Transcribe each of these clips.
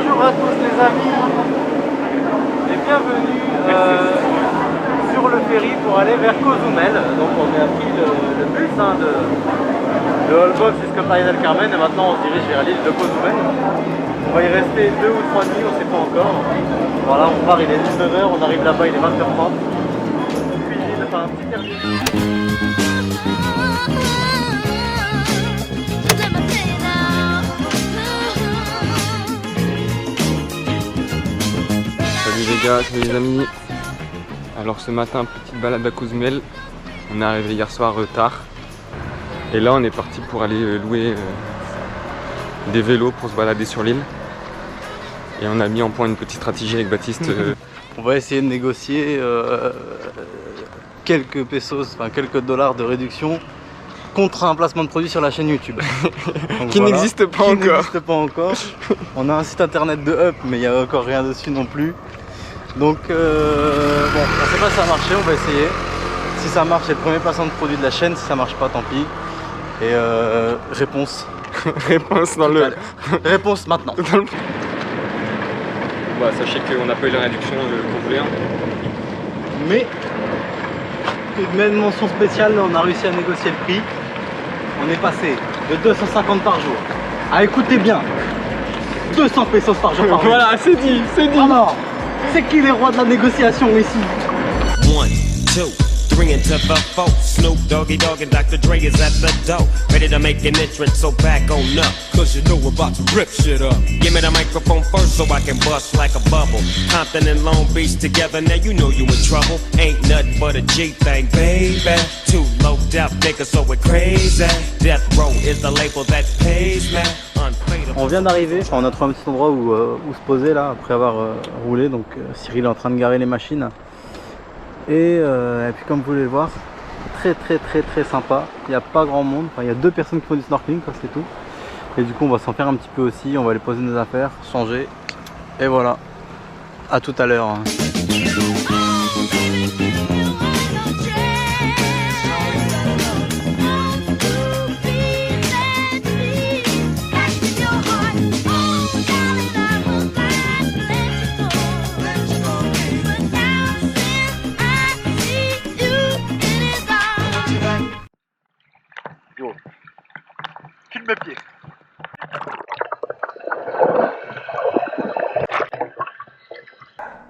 Bonjour à tous les amis et bienvenue sur le ferry pour aller vers Cozumel. Donc on a pris le bus de Holbox jusqu'à Playa del Carmen et maintenant on se dirige vers l'île de Cozumel. On va y rester 2 ou 3 nuits, on ne sait pas encore. Voilà, on part, il est 19h, on arrive là-bas, il est 20h30. Cuisine, enfin un petit terminal. Salut les gars, salut les amis. Alors ce matin, petite balade à Cozumel. On est arrivé hier soir tard. Et là on est parti pour aller louer des vélos pour se balader sur l'île. Et on a mis en point une petite stratégie avec Baptiste. On va essayer de négocier quelques pesos, enfin quelques dollars de réduction contre un placement de produit sur la chaîne YouTube. Donc, qui n'existe pas encore. On a un site internet de Up, mais il n'y a encore rien dessus non plus. Donc bon, on sait pas si ça a marché, on va essayer. Si ça marche, c'est le premier placement de produit de la chaîne. Si ça marche pas, tant pis. Et réponse. Réponse dans le... Réponse maintenant. Bah, sachez qu'on n'a pas eu la réduction qu'on voulait. Mais tout de même mention spéciale, on a réussi à négocier le prix. On est passé de 250 par jour à, écoutez bien, 200 pesos par jour. Voilà, c'est dit, c'est dit. Alors, c'est qui les rois de la négociation ici? 1, 2, 3 into the 4. Snoop Doggy Dogg and Dr. Dre is at the door, ready to make an entrance, so back on up, cause you know we're about to rip shit up. Give me the microphone first so I can bust like a bubble. Compton and Long Beach together, now you know you in trouble. Ain't nothing but a G thing, baby. Too low death niggas, so we're crazy. Death Row is the label that pays me. On vient d'arriver, on a trouvé un petit endroit où se poser là après avoir roulé. Donc Cyril est en train de garer les machines. Et puis comme vous pouvez le voir, très sympa. Il n'y a pas grand monde, enfin, il y a 2 personnes qui font du snorkeling, c'est tout. Et du coup on va s'en faire un petit peu aussi, on va aller poser nos affaires, changer. Et voilà, à tout à l'heure. Filme mes pieds.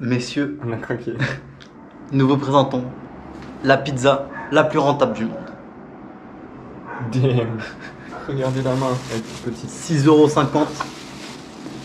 Messieurs, On a craqué. nous vous présentons la pizza la plus rentable du monde. Damn. Regardez la main, elle est petite. 6,50 €,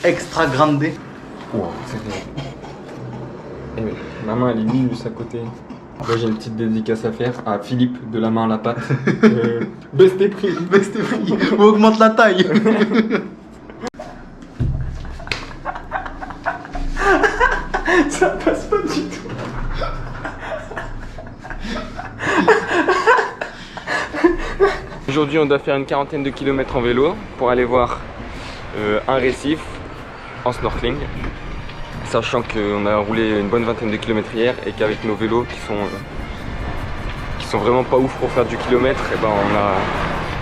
extra grande. Wow, c'est bien. Et oui, ma main elle est minus à côté. Là j'ai une petite dédicace à faire à Philippe de la main à la pâte. Baisse tes prix. Baisse tes prix ou augmente la taille. Ça passe pas du tout. Aujourd'hui on doit faire une quarantaine de kilomètres en vélo pour aller voir un récif en snorkeling. Sachant qu'on a roulé une bonne vingtaine de kilomètres hier et qu'avec nos vélos qui sont vraiment pas ouf pour faire du kilomètre, et ben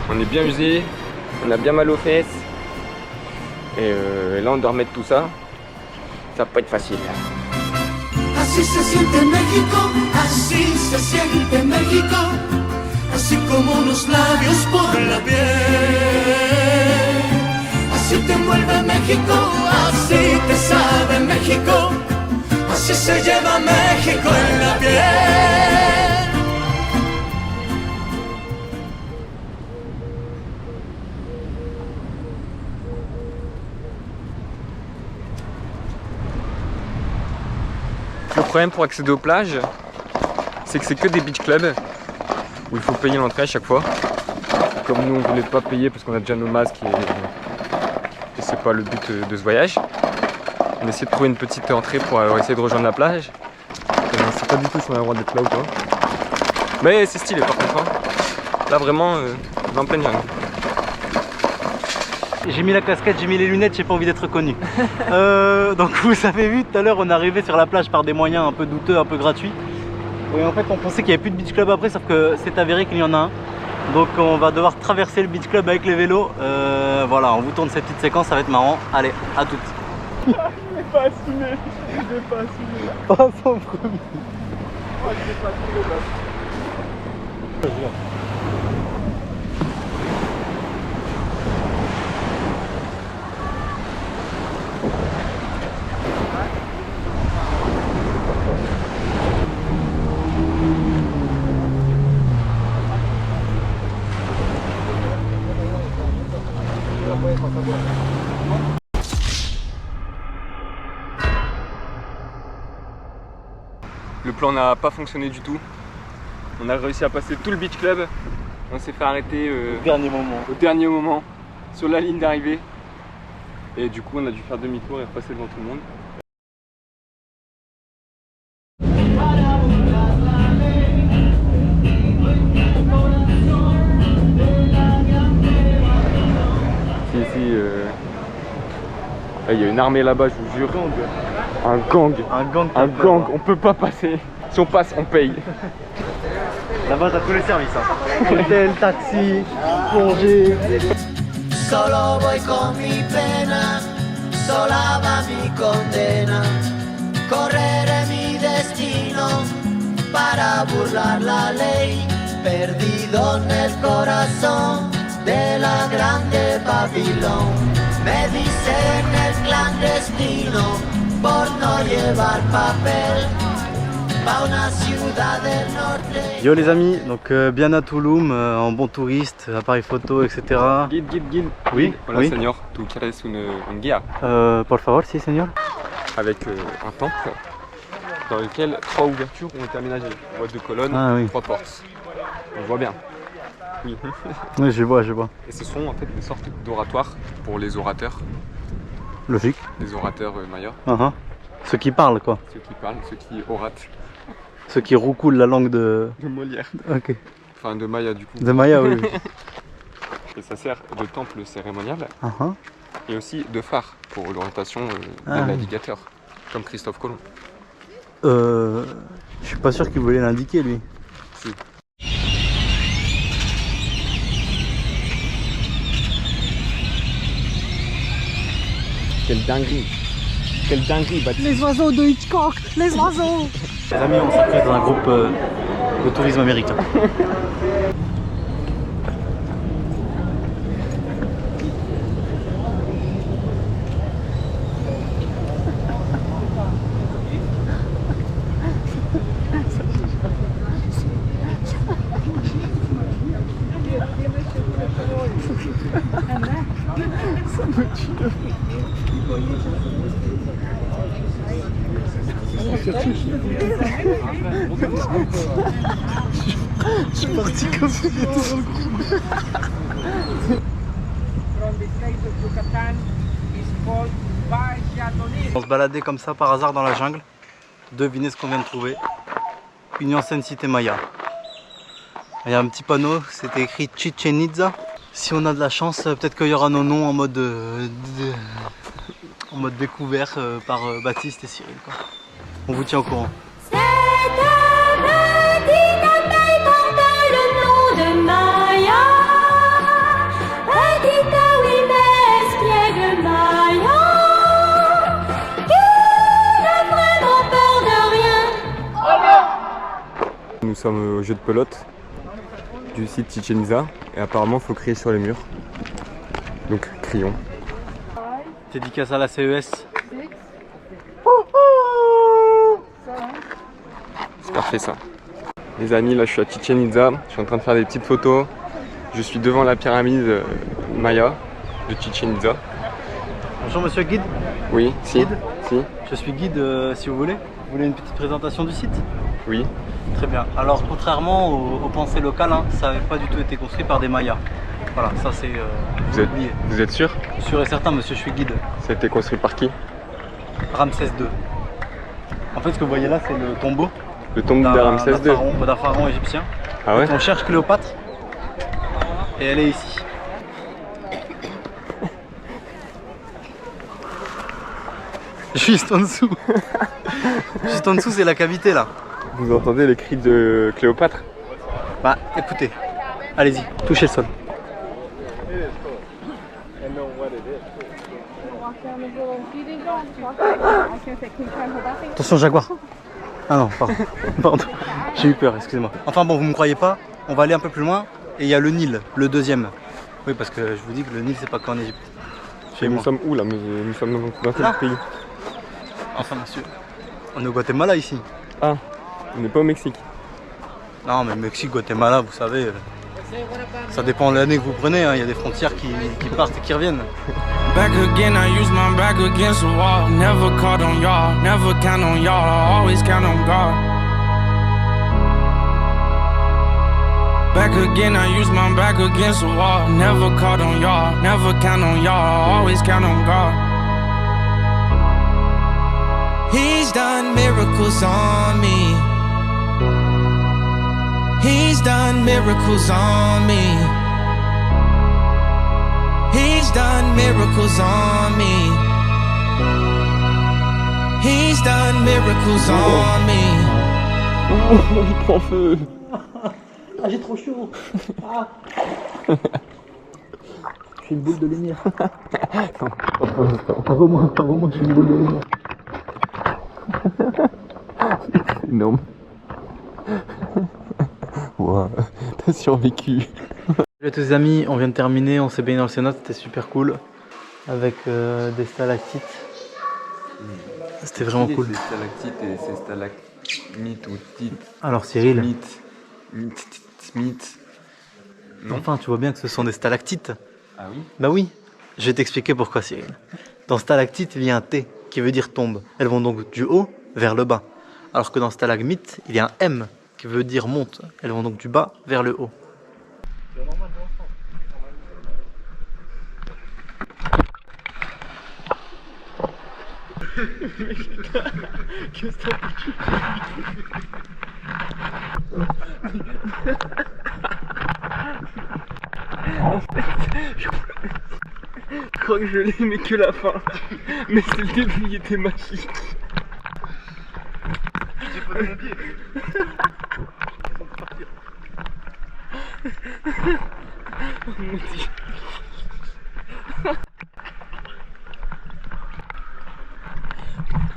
on est bien usé, on a bien mal aux fesses. Et là on doit remettre tout ça. Ça va pas être facile. Así se siente México, así se siente México, así como unos labios por la piel. Así te envuelve México, así te sabe México, así se lleva México en la piel. Le problème pour accéder aux plages, c'est que c'est que des beach clubs où il faut payer l'entrée à chaque fois. Comme nous on voulait pas payer parce qu'on a déjà nos masques et c'est pas le but de ce voyage. On essaie de trouver une petite entrée pour essayer de rejoindre la plage. On sait pas du tout si on a le droit d'être là ou pas. Mais c'est stylé par contre. Hein. Là vraiment, on est en pleine jungle. J'ai mis la casquette, j'ai mis les lunettes, j'ai pas envie d'être reconnu. Donc vous avez vu tout à l'heure, on est arrivé sur la plage par des moyens un peu douteux, un peu gratuits. Et en fait on pensait qu'il n'y avait plus de beach club après, sauf que c'est avéré qu'il y en a un. Donc on va devoir traverser le beach club avec les vélos. Voilà, on vous tourne cette petite séquence, ça va être marrant. Allez, à toutes. l'ai pas assumé. Je l'ai pas assumé. Pas son premier. Oh, je l'ai pas assumé là. Le plan n'a pas fonctionné du tout. On a réussi à passer tout le beach club. On s'est fait arrêter au dernier moment sur la ligne d'arrivée. Et du coup on a dû faire demi-tour et repasser devant tout le monde. Il y a une armée là-bas, je vous jure. Un gang. Un gang. On peut pas passer. Si on passe, on paye. Là-bas, t'as tous les services. Hein. Hôtel, taxi, plongée. Solo voy con mi pena, sola va mi condena. Correré mi destino para burlar la ley. Perdido en el corazón de la grande Babilón. Me dicen el clandestino por no llevar papel pa una ciudad del norte. Yo les amis, donc bien à Tulum, en bon touriste, appareil photo, etc. Guide. Oui, Hola, oui. señor. ¿Tú quieres un guía? Por favor, si, señor. Avec un temple dans lequel 3 ouvertures ont été aménagées. On voit 2 colonnes, Ah, oui. 3 portes. On voit bien. Oui. Oui, je vois. Et ce sont en fait des sortes d'oratoires pour les orateurs, Logique. les orateurs mayas, Ceux qui parlent, quoi. ceux qui parlent, ceux qui oratent. Ceux qui roucoulent la langue de... De Molière. Ok. Enfin de Maya du coup. De Maya, oui. Et ça sert de temple cérémonial Uh-huh. et aussi de phare pour l'orientation Ah, des oui. navigateurs, comme Christophe Colomb. Je suis pas sûr qu'il voulait l'indiquer, lui. Si. Quelle dinguerie! Quelle dinguerie, Baptiste! Les oiseaux de Hitchcock, les oiseaux. Les amis, on s'est pris dans un groupe de tourisme américain. Je suis parti comme si j'étais dans le groupe. On se baladait comme ça par hasard dans la jungle. Devinez ce qu'on vient de trouver. Une ancienne cité maya. Il y a un petit panneau, c'était écrit Chichen Itza. Si on a de la chance, peut-être qu'il y aura nos noms en mode, découvert par Baptiste et Cyril, quoi. On vous tient au courant. C'est un petit appel porte le nom de Maya. Petit oui espiègle Maya, qui n'a vraiment peur de rien. Nous sommes au jeu de pelote du site Chichen Itza et apparemment il faut crier sur les murs. Donc crions. Dédicace à la CES. C'est parfait ça. Les amis, là je suis à Chichen Itza, je suis en train de faire des petites photos. Je suis devant la pyramide Maya de Chichen Itza. Bonjour monsieur guide. Oui, si. Guide. Si. Je suis guide si vous voulez. Vous voulez une petite présentation du site? Oui. Très bien. Alors contrairement aux pensées locales, hein, ça n'avait pas du tout été construit par des Mayas. Voilà, ça c'est oublié. Vous êtes sûr? Sûr et certain monsieur, je suis guide. Ça a été construit par qui? Ramsès II. En fait ce que vous voyez là c'est le tombeau Le tombeau de Ramsès II. d'un pharaon égyptien. Ah ouais? On cherche Cléopâtre et elle est ici. Juste en dessous. Juste en dessous c'est la cavité là. Vous entendez les cris de Cléopâtre? Bah écoutez, allez-y, touchez le sol. Attention Jaguar. Ah non, pardon. Pardon. J'ai eu peur, excusez-moi. Enfin bon, vous me croyez pas, on va aller un peu plus loin et il y a le Nil, le deuxième. Oui, parce que je vous dis que le Nil c'est pas qu'en Égypte. Chez Nous moi. sommes où là? Nous sommes dans quel pays? Enfin monsieur, on est au Guatemala ici. Ah, on n'est pas au Mexique. Non mais Mexique, Guatemala, vous savez, ça dépend de l'année que vous prenez, hein. Il y a des frontières qui partent et qui reviennent. Back again, I use my back against the wall. Never caught on y'all, never count on y'all, I always count on God. Back again, I use my back against the wall. Never caught on y'all, never count on y'all, I always count on God. He's done miracles on me. He's done miracles on me. He's done miracles on me. He's done miracles on me. Il prend feu. Ah j'ai trop chaud. Ah. Je suis une boule de lumière. Vraiment, je suis une boule de lumière. Énorme. Wow, t'as survécu. Salut à tous les amis, on vient de terminer, on s'est baigné dans le cénote, c'était super cool. Avec des stalactites. C'était vraiment cool. C'est stalactites et c'est stalagmites ou tites. Alors Cyril, Smith. Non. enfin tu vois bien que ce sont des stalactites. Ah oui? Bah oui, je vais t'expliquer pourquoi Cyril. Dans stalactite, il y a un T qui veut dire tombe. Elles vont donc du haut vers le bas. Alors que dans stalagmite, il y a un M qui veut dire monte. Elles vont donc du bas vers le haut. Je crois que je l'ai mais que la fin. Mais c'est le début, il était magique. J'ai pas de mon pied. Oh mon Dieu.